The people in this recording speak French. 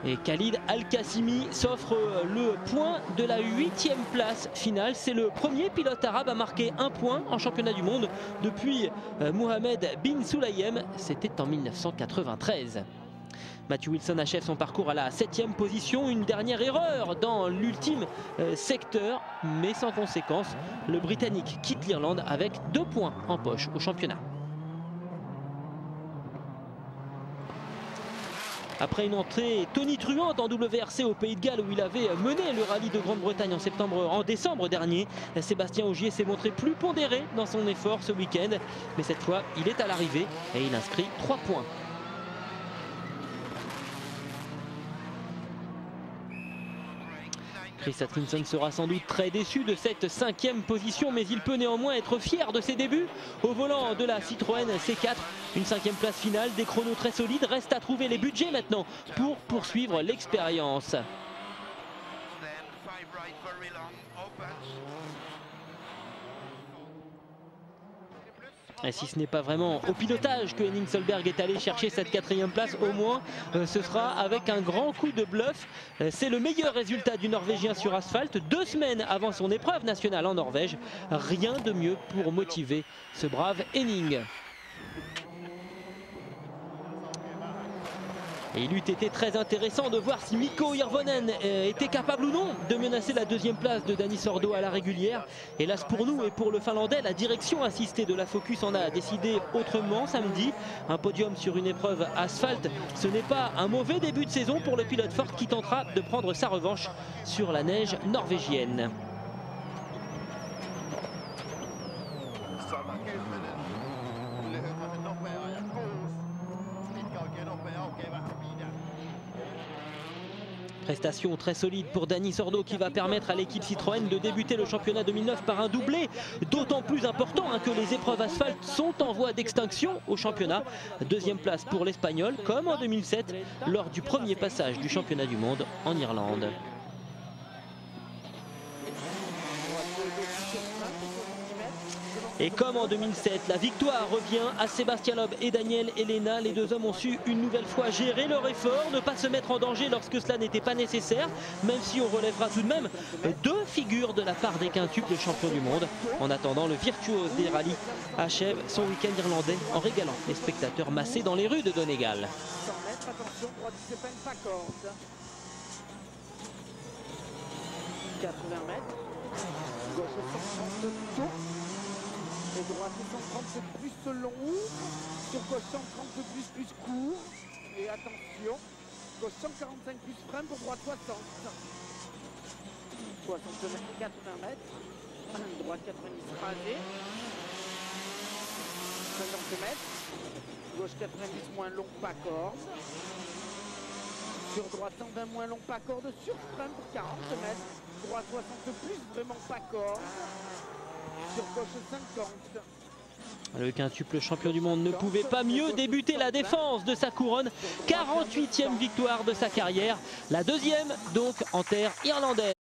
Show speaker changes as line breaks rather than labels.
Et Khalid Al-Qassimi s'offre le point de la 8e place finale. C'est le premier pilote arabe à marquer un point en championnat du monde depuis Mohamed bin Sulayem. C'était en 1993. Matthew Wilson achève son parcours à la 7e position. Une dernière erreur dans l'ultime secteur, mais sans conséquence. Le Britannique quitte l'Irlande avec 2 points en poche au championnat. Après une entrée tonitruante en WRC au Pays de Galles où il avait mené le rallye de Grande-Bretagne en décembre dernier, Sébastien Ogier s'est montré plus pondéré dans son effort ce week-end. Mais cette fois, il est à l'arrivée et il inscrit 3 points. Chris Atkinson sera sans doute très déçu de cette 5e position, mais il peut néanmoins être fier de ses débuts au volant de la Citroën C4. Une 5e place finale, des chronos très solides. Reste à trouver les budgets maintenant pour poursuivre l'expérience. Et si ce n'est pas vraiment au pilotage que Henning Solberg est allé chercher cette 4e place, au moins ce sera avec un grand coup de bluff. C'est le meilleur résultat du Norvégien sur asphalte 2 semaines avant son épreuve nationale en Norvège. Rien de mieux pour motiver ce brave Henning. Et il eût été très intéressant de voir si Mikko Hirvonen était capable ou non de menacer la 2e place de Dani Sordo à la régulière. Hélas pour nous et pour le Finlandais, la direction assistée de la Focus en a décidé autrement samedi. Un podium sur une épreuve asphalte, ce n'est pas un mauvais début de saison pour le pilote Ford qui tentera de prendre sa revanche sur la neige norvégienne. Prestation très solide pour Dani Sordo qui va permettre à l'équipe Citroën de débuter le championnat 2009 par un doublé. D'autant plus important que les épreuves asphalte sont en voie d'extinction au championnat. 2e place pour l'Espagnol comme en 2007 lors du premier passage du championnat du monde en Irlande. Et comme en 2007, la victoire revient à Sébastien Loeb et Daniel Elena. Les 2 hommes ont su une nouvelle fois gérer leur effort, ne pas se mettre en danger lorsque cela n'était pas nécessaire, même si on relèvera tout de même 2 figures de la part des quintuples champions du monde. En attendant, le virtuose des rallyes achève son week-end irlandais en régalant les spectateurs massés dans les rues de Donegal.
80 mètres, gauche 130 et droite 130 plus long, sur gauche 130 plus court, et attention, gauche 145 plus frein pour droite 60. 60 mètres, 80 mètres, droite 90 rasée, 50 mètres, gauche 90 moins long, pas corde, sur droite 120 moins long, pas corde, sur frein pour 40 mètres, droite 60 plus, vraiment pas corde, sur gauche 50.
Le quintuple champion du monde ne pouvait pas mieux débuter la défense de sa couronne. 48e victoire de sa carrière, la 2e donc en terre irlandaise.